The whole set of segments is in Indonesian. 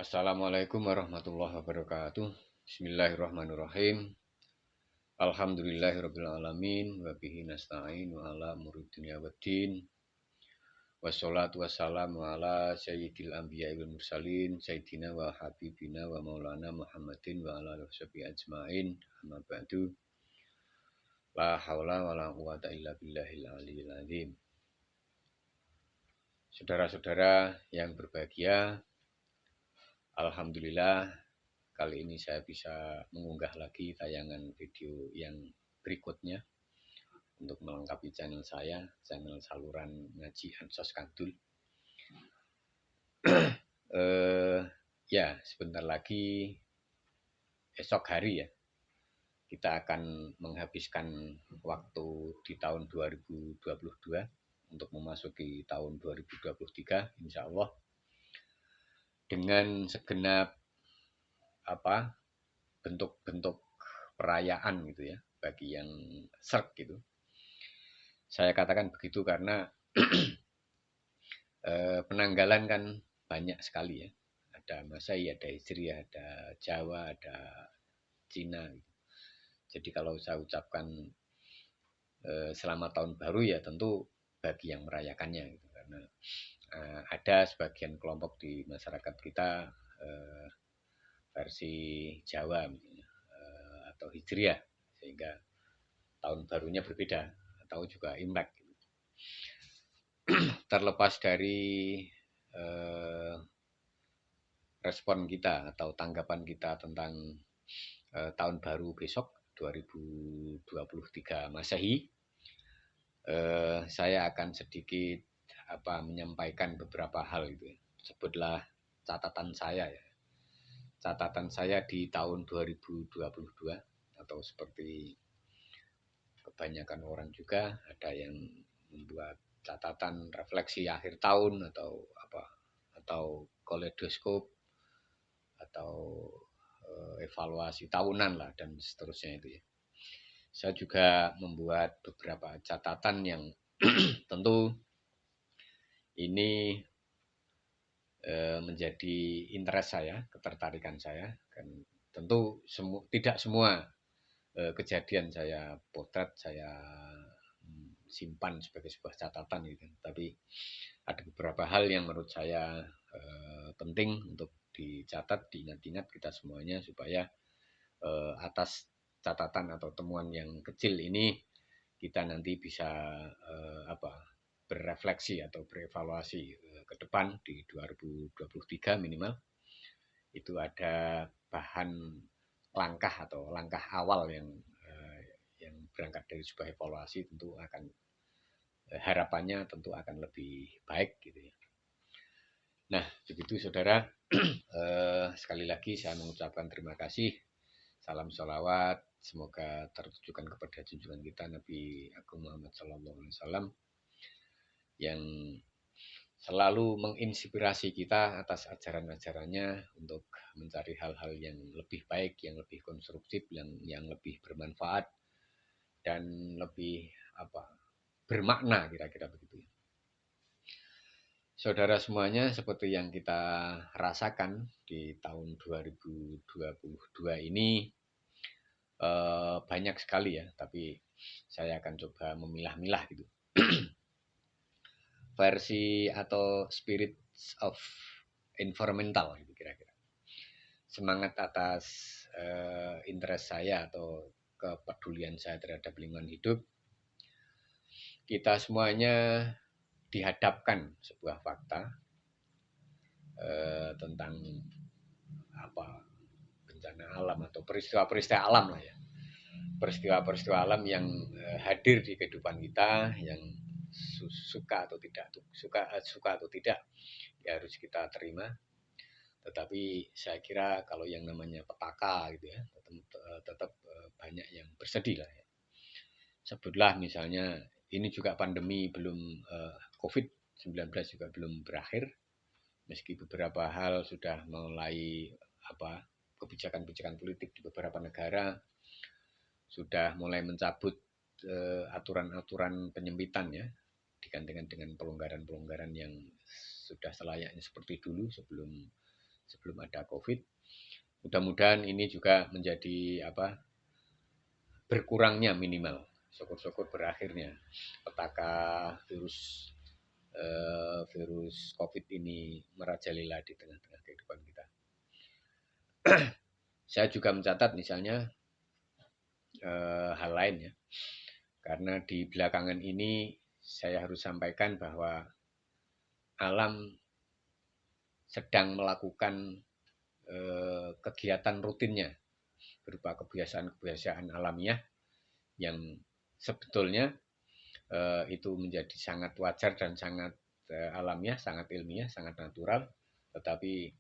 Assalamualaikum warahmatullahi wabarakatuh. Bismillahirrahmanirrahim. Alhamdulillahirabbil alamin wa bihi nasta'in wa ala umuri dunya waddin. Wassalatu wassalamu ala sayyidil anbiya'i wal mursalin sayyidina wa habibina wa maulana Muhammadin wa ala alihi washabihi ajmain. Amma ba'du. La haula wala quwata illa billahil aliyil azim. Saudara-saudara yang berbahagia, alhamdulillah kali ini saya bisa mengunggah lagi tayangan video yang berikutnya untuk melengkapi channel saya, channel saluran ngaji Ansos Kandul. Ya, sebentar lagi esok hari ya, kita akan menghabiskan waktu di tahun 2022 untuk memasuki tahun 2023 insya Allah dengan segenap bentuk-bentuk perayaan gitu ya bagi yang serg gitu. Saya katakan begitu karena penanggalan kan banyak sekali ya. Ada Masehi, ada Hijriah, ada Jawa, ada Cina gitu. Jadi kalau saya ucapkan selamat tahun baru ya tentu bagi yang merayakannya gitu. Karena ada sebagian kelompok di masyarakat kita versi Jawa misalnya, atau Hijriah, sehingga tahun barunya berbeda atau juga Imlek. Terlepas dari respon kita atau tanggapan kita tentang tahun baru besok 2023 Masehi, saya akan sedikit menyampaikan beberapa hal gitu ya. Sebutlah catatan saya ya. Catatan saya di tahun 2022 atau seperti kebanyakan orang juga ada yang membuat catatan refleksi akhir tahun atau kaleidoskop atau evaluasi tahunan lah dan seterusnya itu ya. Saya juga membuat beberapa catatan yang tentu ini menjadi interest saya, ketertarikan saya, dan tentu tidak semua kejadian saya potret, saya simpan sebagai sebuah catatan gitu. Tapi ada beberapa hal yang menurut saya penting untuk dicatat, diingat-ingat kita semuanya supaya atas catatan atau temuan yang kecil ini kita nanti bisa berefleksi atau berevaluasi ke depan di 2023 minimal. Itu ada bahan langkah atau langkah awal yang berangkat dari sebuah evaluasi tentu akan harapannya tentu akan lebih baik gitu ya. Nah, begitu saudara, sekali lagi saya mengucapkan terima kasih. Salam sholawat, semoga tertujukan kepada junjungan kita Nabi Agung Muhammad SAW yang selalu menginspirasi kita atas ajaran-ajarannya untuk mencari hal-hal yang lebih baik, yang lebih konstruktif, yang lebih bermanfaat dan lebih bermakna kira-kira begitu. Saudara semuanya, seperti yang kita rasakan di tahun 2022 ini banyak sekali ya, tapi saya akan coba memilah-milah gitu. Versi atau spirit of environmental gitu kira-kira. Semangat atas interest saya atau kepedulian saya terhadap lingkungan hidup. Kita semuanya dihadapkan sebuah fakta tentang bencana alam atau peristiwa-peristiwa alam lah ya. Peristiwa-peristiwa alam yang hadir di kehidupan kita yang suka atau tidak ya harus kita terima. Tetapi saya kira kalau yang namanya petaka gitu ya tetap banyak yang bersedih lah ya. Sebutlah misalnya ini juga pandemi belum COVID-19 juga belum berakhir, meski beberapa hal sudah mulai kebijakan-kebijakan politik di beberapa negara sudah mulai mencabut aturan-aturan penyempitan ya, digantikan dengan pelonggaran-pelonggaran yang sudah selayaknya seperti dulu sebelum sebelum ada COVID. Mudah-mudahan ini juga menjadi berkurangnya minimal. Syukur-syukur berakhirnya petaka virus COVID ini merajalela di tengah-tengah kehidupan kita. Saya juga mencatat misalnya hal lain ya, karena di belakangan ini saya harus sampaikan bahwa alam sedang melakukan kegiatan rutinnya berupa kebiasaan-kebiasaan alamiah yang sebetulnya itu menjadi sangat wajar dan sangat alamiah, sangat ilmiah, sangat natural, tetapi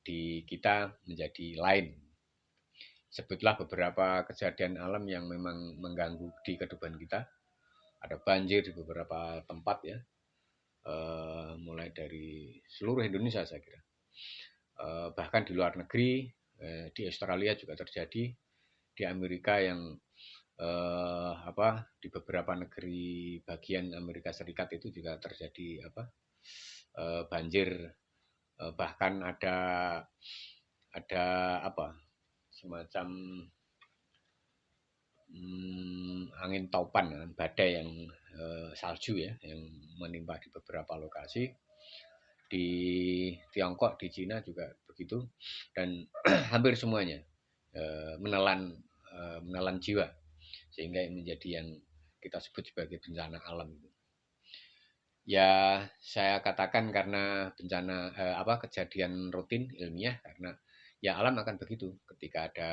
di kita menjadi lain. Sebutlah beberapa kejadian alam yang memang mengganggu di kehidupan kita. Ada banjir di beberapa tempat ya, mulai dari seluruh Indonesia saya kira. Bahkan di luar negeri, di Australia juga terjadi, di Amerika yang di beberapa negeri bagian Amerika Serikat itu juga terjadi banjir, bahkan ada semacam angin taupan, badai yang salju ya, yang menimpa di beberapa lokasi. Di Tiongkok, di Cina juga begitu, dan hampir semuanya menelan jiwa, sehingga menjadi yang kita sebut sebagai bencana alam. Ya, saya katakan karena bencana kejadian rutin ilmiah, karena ya alam akan begitu ketika ada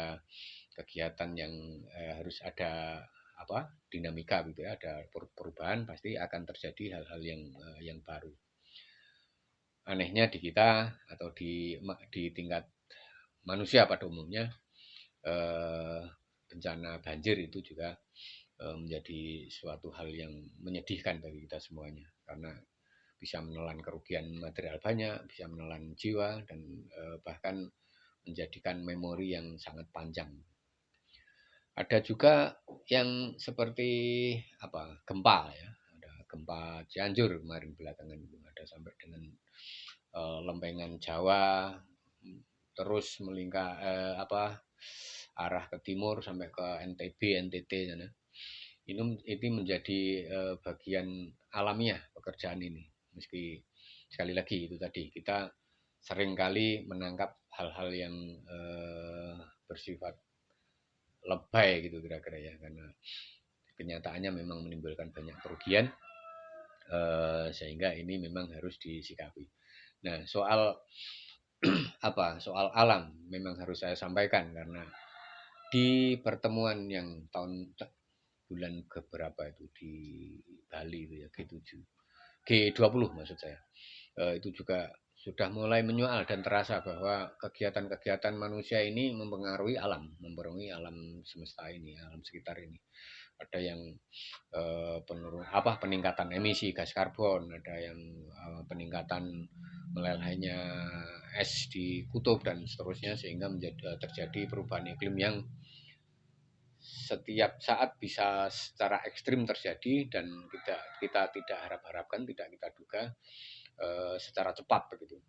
kegiatan yang harus ada dinamika gitu ya, ada perubahan, pasti akan terjadi hal-hal yang baru. Anehnya di kita atau di tingkat manusia pada umumnya, bencana banjir itu juga menjadi suatu hal yang menyedihkan bagi kita semuanya, karena bisa menelan kerugian material banyak, bisa menelan jiwa, dan bahkan menjadikan memori yang sangat panjang. Ada juga yang seperti gempa ya, ada gempa Cianjur kemarin belakangan itu, ada sampai dengan lempengan Jawa, terus melingkar arah ke timur sampai ke NTB, NTT sana. Ini menjadi bagian alamiah pekerjaan ini. Meski sekali lagi itu tadi kita seringkali menangkap hal-hal yang bersifat lebay gitu kira-kira ya, karena kenyataannya memang menimbulkan banyak kerugian, sehingga ini memang harus disikapi. Nah, soal alam memang harus saya sampaikan, karena di pertemuan yang bulan keberapa itu di Bali itu ya, G20 maksud saya, itu juga sudah mulai menyoal dan terasa bahwa kegiatan-kegiatan manusia ini mempengaruhi alam semesta ini, alam sekitar ini. Ada yang peningkatan emisi gas karbon, ada yang peningkatan melelehnya es di kutub dan seterusnya, sehingga terjadi perubahan iklim yang setiap saat bisa secara ekstrim terjadi, dan kita tidak harapkan, tidak kita duga secara cepat begitu.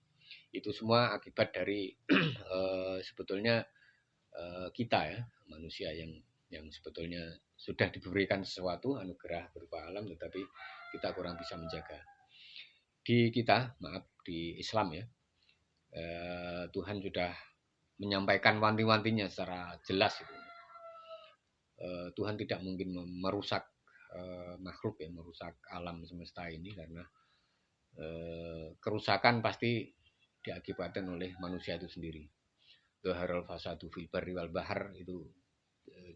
Itu semua akibat dari sebetulnya kita ya, manusia yang sebetulnya sudah diberikan sesuatu anugerah berupa alam, tetapi kita kurang bisa menjaga. Di Islam ya, Tuhan sudah menyampaikan wanti-wantinya secara jelas itu. Tuhan tidak mungkin merusak makhluk ya, merusak alam semesta ini, karena kerusakan pasti diakibatkan oleh manusia itu sendiri. Dhaharul fasadu fil barri wal bahar itu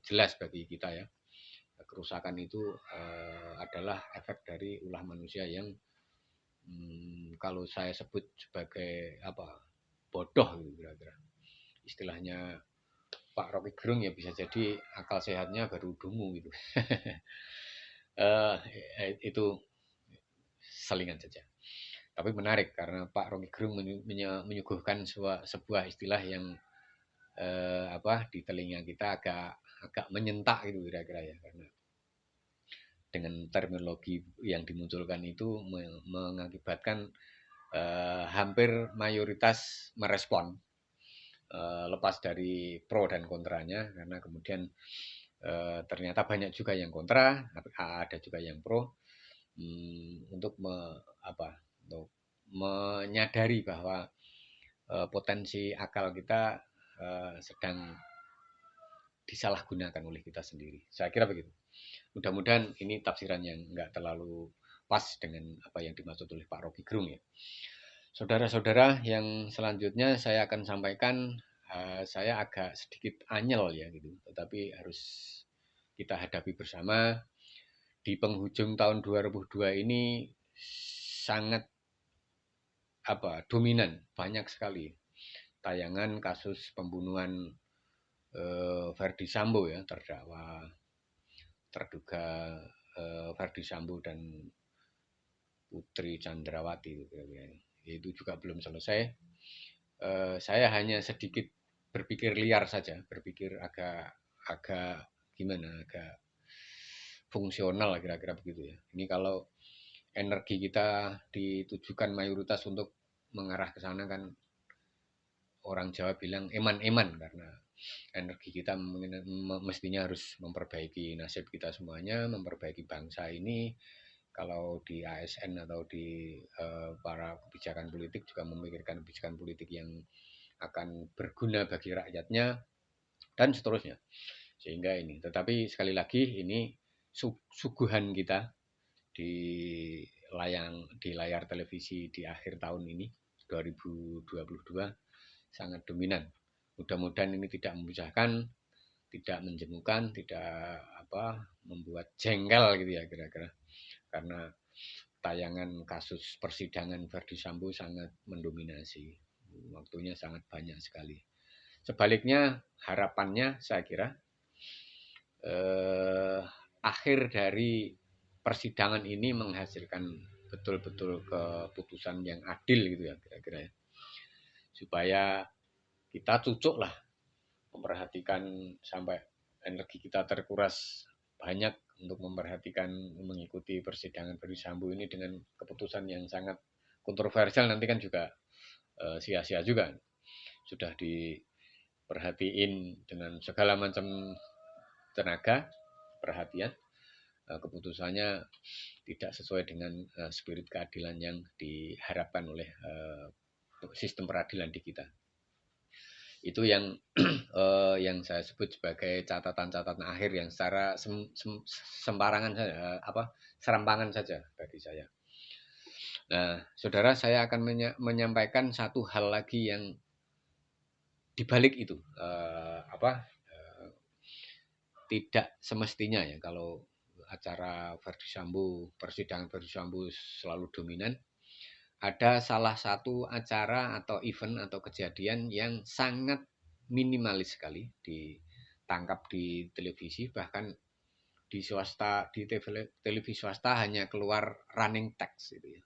jelas bagi kita ya. Kerusakan itu adalah efek dari ulah manusia yang kalau saya sebut sebagai bodoh gitu kira-kira. Istilahnya Pak Rocky Gerung ya, bisa jadi akal sehatnya baru dungu gitu. Itu selingan saja. Tapi menarik karena Pak Rocky Gerung menyuguhkan sebuah istilah yang di telinga kita agak menyentak gitu kira-kira ya, karena dengan terminologi yang dimunculkan itu mengakibatkan hampir mayoritas merespon lepas dari pro dan kontranya, karena kemudian ternyata banyak juga yang kontra, ada juga yang pro, untuk untuk menyadari bahwa potensi akal kita sedang disalahgunakan oleh kita sendiri. Saya kira begitu. Mudah-mudahan ini tafsiran yang nggak terlalu pas dengan apa yang dimaksud oleh Pak Rocky Gerung ya. Saudara-saudara, yang selanjutnya saya akan sampaikan, saya agak sedikit anyel ya gitu, tetapi harus kita hadapi bersama. Di penghujung tahun 2002 ini sangat dominan, banyak sekali tayangan kasus pembunuhan Verdi Sambo ya, terduga Verdi Sambo dan Putri Chandrawati itu juga belum selesai. Saya hanya sedikit berpikir liar saja, berpikir agak fungsional kira-kira begitu ya. Ini kalau energi kita ditujukan mayoritas untuk mengarah ke sana kan, orang Jawa bilang eman-eman, karena energi kita mestinya harus memperbaiki nasib kita semuanya, memperbaiki bangsa ini. Kalau di ASN atau di para kebijakan politik juga memikirkan kebijakan politik yang akan berguna bagi rakyatnya dan seterusnya. Sehingga ini, tetapi sekali lagi ini suguhan kita di layar televisi di akhir tahun ini 2022 sangat dominan. Mudah-mudahan ini tidak memisahkan, tidak menjemukan, tidak membuat jengkel gitu ya kira-kira. Karena tayangan kasus persidangan Verdi Sambo sangat mendominasi. Waktunya sangat banyak sekali. Sebaliknya harapannya saya kira akhir dari persidangan ini menghasilkan betul-betul keputusan yang adil gitu ya kira-kira ya. Supaya kita cucuk lah memperhatikan sampai energi kita terkuras banyak untuk memperhatikan mengikuti persidangan Verdi Sambo ini dengan keputusan yang sangat kontroversial, nanti kan juga sia-sia juga. Sudah diperhatiin dengan segala macam tenaga, perhatian, keputusannya tidak sesuai dengan spirit keadilan yang diharapkan oleh sistem peradilan di kita. Itu yang yang saya sebut sebagai catatan-catatan akhir yang secara sembarangan saja, serampangan saja bagi saya. Nah, saudara, saya akan menyampaikan satu hal lagi yang dibalik itu, tidak semestinya ya kalau acara Verdi Sambo, persidangan Verdi Sambo selalu dominan. Ada salah satu acara atau event atau kejadian yang sangat minimalis sekali ditangkap di televisi, bahkan di swasta, di televisi swasta hanya keluar running text gitu ya,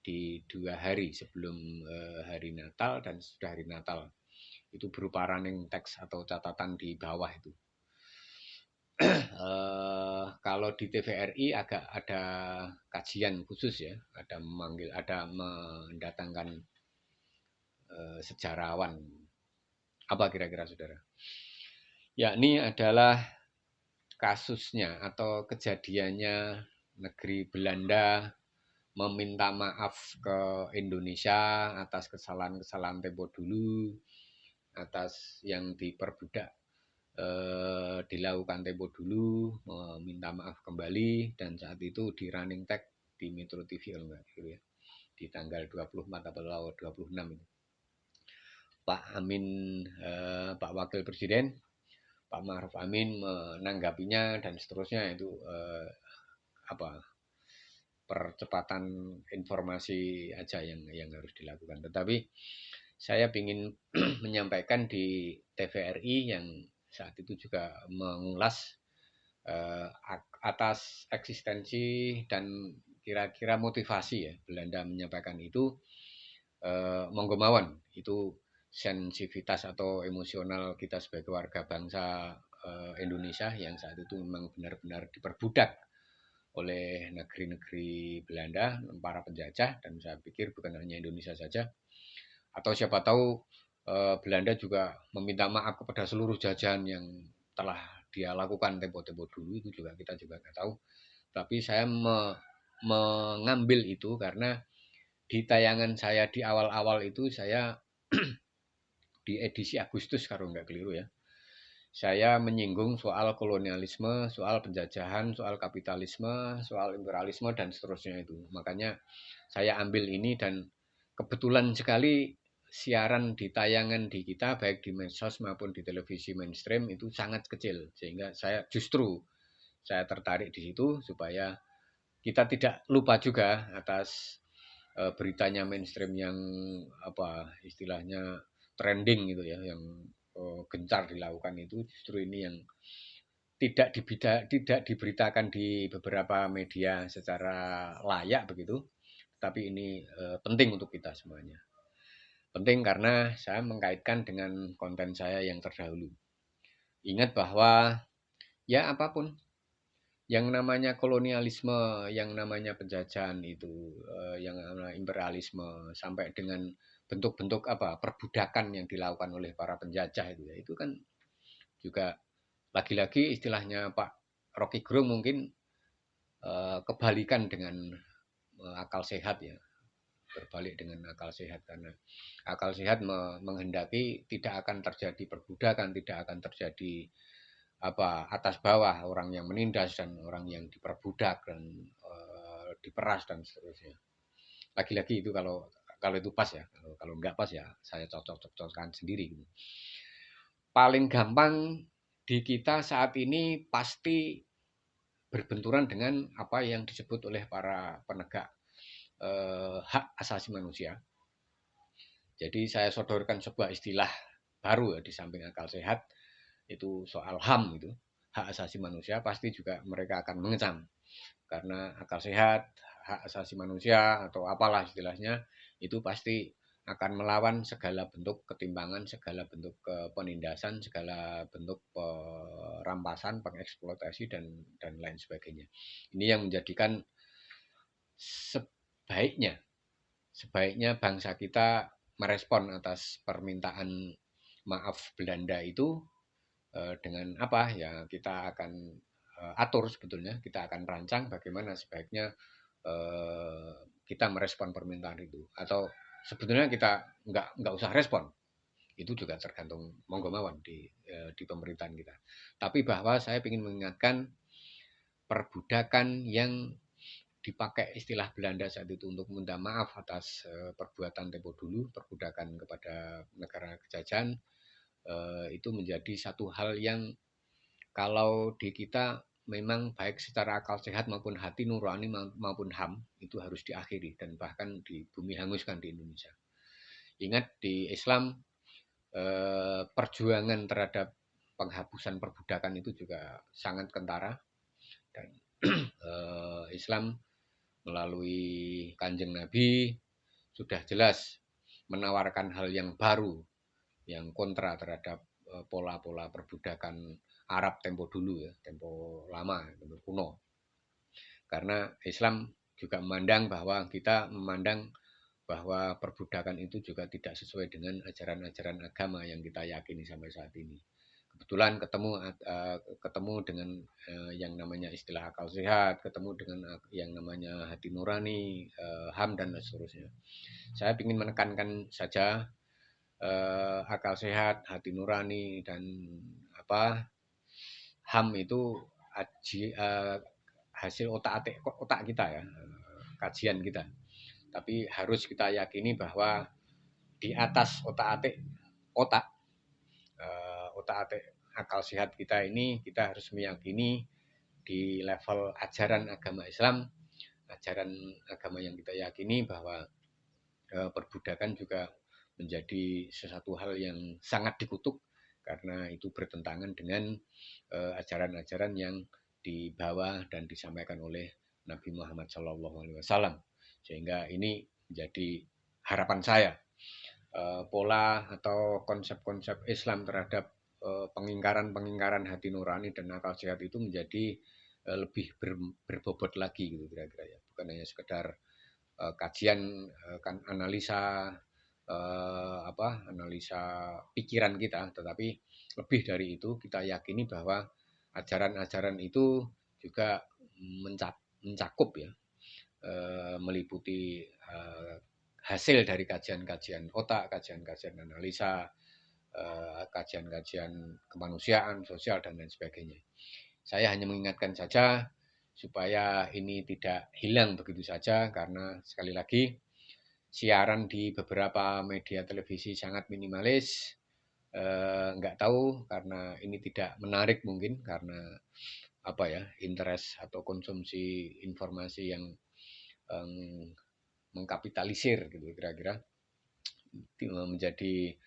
di 2 hari sebelum hari Natal dan sudah hari Natal, itu berupa running text atau catatan di bawah itu. Kalau di TVRI agak ada kajian khusus ya, ada mendatangkan sejarawan. Apa kira-kira saudara? Ya, ini adalah kasusnya atau kejadiannya negeri Belanda meminta maaf ke Indonesia atas kesalahan-kesalahan tempo dulu, atas yang diperbudak dilakukan tempo dulu, meminta maaf kembali, dan saat itu di running tag di Metro TV gitu ya, di tanggal 24 atau 26 itu. Pak Amin, Pak Wakil Presiden, Pak Ma'ruf Amin menanggapinya dan seterusnya itu percepatan informasi aja yang harus dilakukan. Tetapi saya ingin menyampaikan di TVRI yang saat itu juga mengulas atas eksistensi dan kira-kira motivasi ya Belanda menyampaikan itu, monggo mawon, itu sensitivitas atau emosional kita sebagai warga bangsa Indonesia yang saat itu memang benar-benar diperbudak oleh negeri-negeri Belanda, para penjajah, dan saya pikir bukan hanya Indonesia saja, atau siapa tahu Belanda juga meminta maaf kepada seluruh jajahan yang telah dia lakukan tempo-tempo dulu, itu juga kita juga nggak tahu. Tapi saya mengambil itu karena di tayangan saya di awal-awal itu saya di edisi Agustus kalau nggak keliru ya, saya menyinggung soal kolonialisme, soal penjajahan, soal kapitalisme, soal imperialisme dan seterusnya itu. Makanya saya ambil ini dan kebetulan sekali siaran di tayangan di kita baik di medsos maupun di televisi mainstream itu sangat kecil sehingga saya tertarik di situ supaya kita tidak lupa juga atas beritanya mainstream yang apa istilahnya trending gitu ya, yang gencar dilakukan itu justru ini yang tidak diberitakan di beberapa media secara layak begitu, tapi ini penting untuk kita semuanya. Penting karena saya mengkaitkan dengan konten saya yang terdahulu. Ingat bahwa ya apapun yang namanya kolonialisme, yang namanya penjajahan itu, yang namanya imperialisme sampai dengan bentuk-bentuk apa perbudakan yang dilakukan oleh para penjajah itu ya, itu kan juga lagi-lagi istilahnya Pak Rocky Gerung mungkin kebalikan dengan akal sehat ya, berbalik dengan akal sehat karena akal sehat menghendaki tidak akan terjadi perbudakan, tidak akan terjadi apa atas bawah orang yang menindas dan orang yang diperbudak dan diperas dan seterusnya. Lagi-lagi itu kalau itu pas ya, kalau nggak pas ya saya cocok-cocokkan sendiri. Paling gampang di kita saat ini pasti berbenturan dengan apa yang disebut oleh para penegak hak asasi manusia. Jadi saya sodorkan sebuah istilah baru ya di samping akal sehat, itu soal HAM itu, hak asasi manusia, pasti juga mereka akan mengecam. Karena akal sehat, hak asasi manusia atau apalah istilahnya, itu pasti akan melawan segala bentuk ketimpangan, segala bentuk penindasan, segala bentuk perampasan, pengeksploitasi dan lain sebagainya. Ini yang menjadikan sebaiknya sebaiknya bangsa kita merespon atas permintaan maaf Belanda itu dengan apa ya kita akan atur sebetulnya, kita akan rancang bagaimana sebaiknya kita merespon permintaan itu, atau sebetulnya kita nggak usah respon, itu juga tergantung monggo mawon di pemerintahan kita. Tapi bahwa saya ingin mengingatkan perbudakan yang dipakai istilah Belanda saat itu untuk minta maaf atas perbuatan tempo dulu, perbudakan kepada negara kejajahan, itu menjadi satu hal yang kalau di kita memang baik secara akal sehat maupun hati nurani maupun HAM itu harus diakhiri dan bahkan di bumi hanguskan di Indonesia. Ingat di Islam perjuangan terhadap penghapusan perbudakan itu juga sangat kentara dan Islam melalui Kanjeng Nabi sudah jelas menawarkan hal yang baru yang kontra terhadap pola-pola perbudakan Arab tempo dulu ya, tempo lama, tempo kuno. Karena Islam juga memandang bahwa kita memandang bahwa perbudakan itu juga tidak sesuai dengan ajaran-ajaran agama yang kita yakini sampai saat ini. Kebetulan ketemu dengan yang namanya istilah akal sehat, ketemu dengan yang namanya hati nurani, HAM dan seterusnya. Saya ingin menekankan saja akal sehat, hati nurani dan apa HAM itu hasil otak-atik otak kita ya, kajian kita. Tapi harus kita yakini bahwa di atas otak-atik otak otak-atik akal sehat kita ini, kita harus meyakini di level ajaran agama Islam, ajaran agama yang kita yakini bahwa perbudakan juga menjadi sesuatu hal yang sangat dikutuk karena itu bertentangan dengan ajaran-ajaran yang dibawa dan disampaikan oleh Nabi Muhammad SAW. Sehingga ini menjadi harapan saya pola atau konsep-konsep Islam terhadap pengingkaran hati nurani dan akal sehat itu menjadi lebih berbobot lagi gitu kira-kira ya, bukan hanya sekedar kajian kan analisa analisa pikiran kita, tetapi lebih dari itu kita yakini bahwa ajaran-ajaran itu juga mencakup ya, meliputi hasil dari kajian-kajian otak, kajian-kajian analisa, kajian-kajian kemanusiaan, sosial, dan lain sebagainya. Saya hanya mengingatkan saja supaya ini tidak hilang begitu saja, karena sekali lagi siaran di beberapa media televisi sangat minimalis. Nggak tahu karena ini tidak menarik mungkin karena interest atau konsumsi informasi yang mengkapitalisir gitu kira-kira, menjadi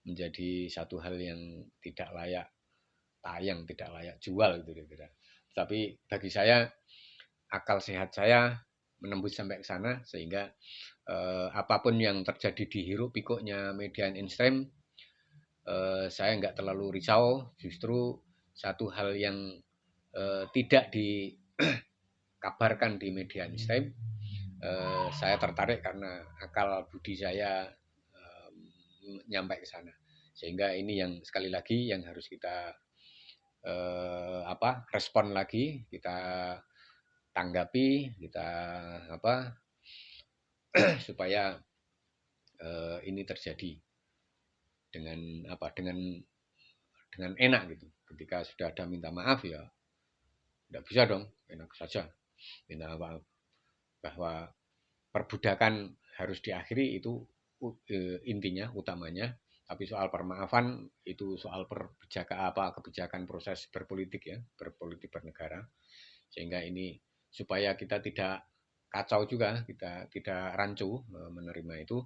menjadi satu hal yang tidak layak tayang, tidak layak jual gitu kira-kira. Tapi bagi saya, akal sehat saya menembus sampai ke sana, sehingga apapun yang terjadi di hiruk pikuknya media mainstream, saya nggak terlalu risau. Justru satu hal yang tidak dikabarkan di media mainstream, saya tertarik karena akal budi saya nyampe ke sana. Sehingga ini yang sekali lagi yang harus kita respon lagi, kita tanggapi, kita supaya ini terjadi dengan dengan enak gitu. Ketika sudah ada minta maaf ya tidak bisa dong enak saja minta maaf, bahwa perbudakan harus diakhiri itu intinya, utamanya. Tapi soal permaafan itu soal kebijakan proses berpolitik ya, berpolitik bernegara. Sehingga ini supaya kita tidak kacau juga, kita tidak rancu menerima itu.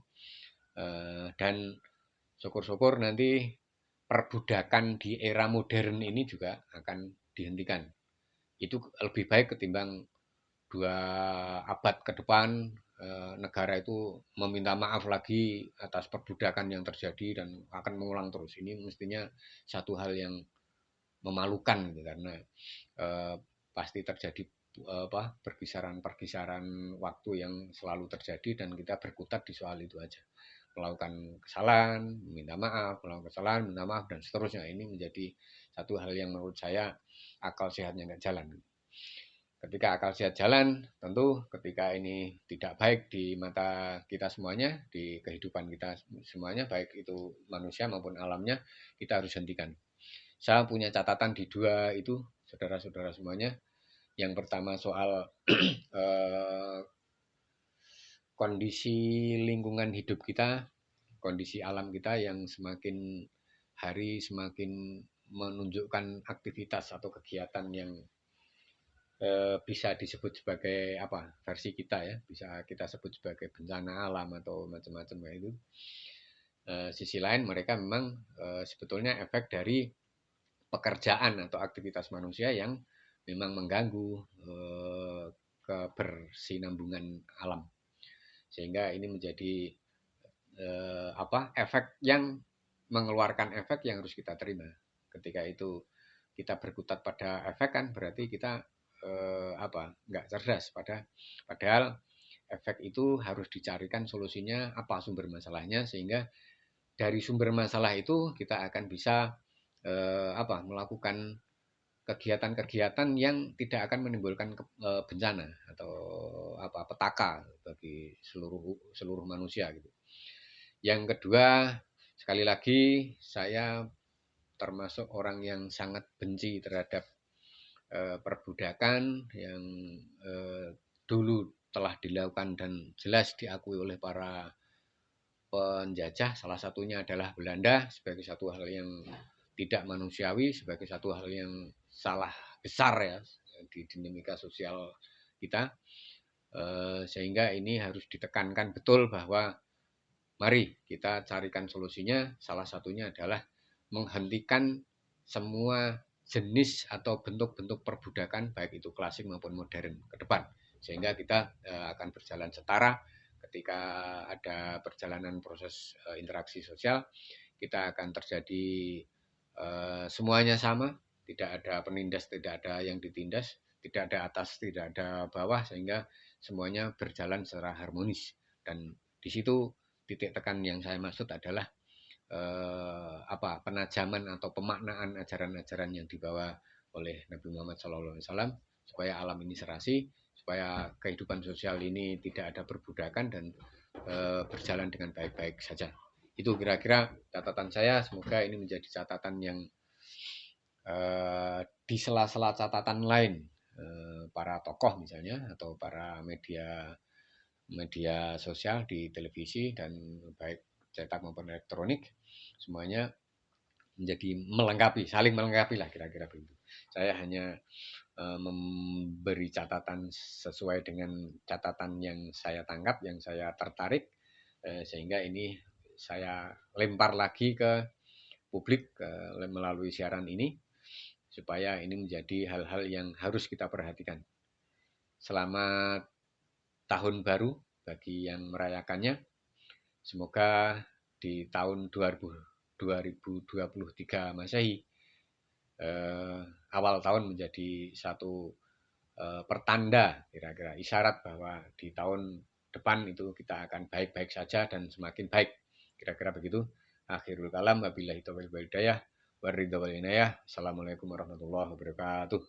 Dan syukur-syukur nanti perbudakan di era modern ini juga akan dihentikan. Itu lebih baik ketimbang 2 abad ke depan negara itu meminta maaf lagi atas perbudakan yang terjadi dan akan mengulang terus. Ini mestinya satu hal yang memalukan gitu, karena pasti terjadi perkisaran waktu yang selalu terjadi dan kita berkutat di soal itu aja. Melakukan kesalahan, minta maaf, melakukan kesalahan, minta maaf, dan seterusnya. Ini menjadi satu hal yang menurut saya akal sehatnya nggak jalan. Ketika akal sehat jalan, tentu ketika ini tidak baik di mata kita semuanya, di kehidupan kita semuanya, baik itu manusia maupun alamnya, kita harus hentikan. Saya punya catatan di 2 itu, saudara-saudara semuanya. Yang pertama soal kondisi lingkungan hidup kita, kondisi alam kita yang semakin hari semakin menunjukkan aktivitas atau kegiatan yang bisa disebut sebagai versi kita ya, bisa kita sebut sebagai bencana alam atau macam-macam ya itu. Sisi lain mereka memang sebetulnya efek dari pekerjaan atau aktivitas manusia yang memang mengganggu kebersinambungan alam, sehingga ini menjadi efek yang mengeluarkan efek yang harus kita terima. Ketika itu kita berkutat pada efek, kan berarti kita nggak cerdas. Padahal efek itu harus dicarikan solusinya, apa sumber masalahnya, sehingga dari sumber masalah itu kita akan bisa melakukan kegiatan-kegiatan yang tidak akan menimbulkan bencana atau petaka bagi seluruh manusia gitu. Yang kedua, sekali lagi saya termasuk orang yang sangat benci terhadap perbudakan yang dulu telah dilakukan dan jelas diakui oleh para penjajah. Salah satunya adalah Belanda, sebagai satu hal yang tidak manusiawi, sebagai satu hal yang salah besar ya di dinamika sosial kita. Sehingga ini harus ditekankan betul bahwa mari kita carikan solusinya. Salah satunya adalah menghentikan semua jenis atau bentuk-bentuk perbudakan, baik itu klasik maupun modern ke depan. Sehingga kita akan berjalan setara. Ketika ada perjalanan proses interaksi sosial, kita akan terjadi semuanya sama. Tidak ada penindas, tidak ada yang ditindas, tidak ada atas, tidak ada bawah, sehingga semuanya berjalan secara harmonis. Dan Di situ titik tekan yang saya maksud adalah penajaman atau pemaknaan ajaran-ajaran yang dibawa oleh Nabi Muhammad SAW supaya alam ini serasi, supaya kehidupan sosial ini tidak ada perbudakan dan berjalan dengan baik-baik saja. Itu kira-kira catatan saya. Semoga ini menjadi catatan yang di sela-sela catatan lain para tokoh misalnya atau para media sosial di televisi dan baik cetak maupun elektronik, semuanya menjadi melengkapi, saling melengkapi lah kira-kira begitu. Saya hanya memberi catatan sesuai dengan catatan yang saya tangkap, yang saya tertarik, sehingga ini saya lempar lagi ke publik melalui siaran ini, supaya ini menjadi hal-hal yang harus kita perhatikan. Selamat tahun baru bagi yang merayakannya. Semoga di tahun 2023 Masehi awal tahun menjadi satu pertanda, kira-kira isyarat bahwa di tahun depan itu kita akan baik-baik saja dan semakin baik. Kira-kira begitu. Akhirul kalam, wabillahi taufiq wal hidayah, waridha wal inayah. Assalamualaikum warahmatullahi wabarakatuh.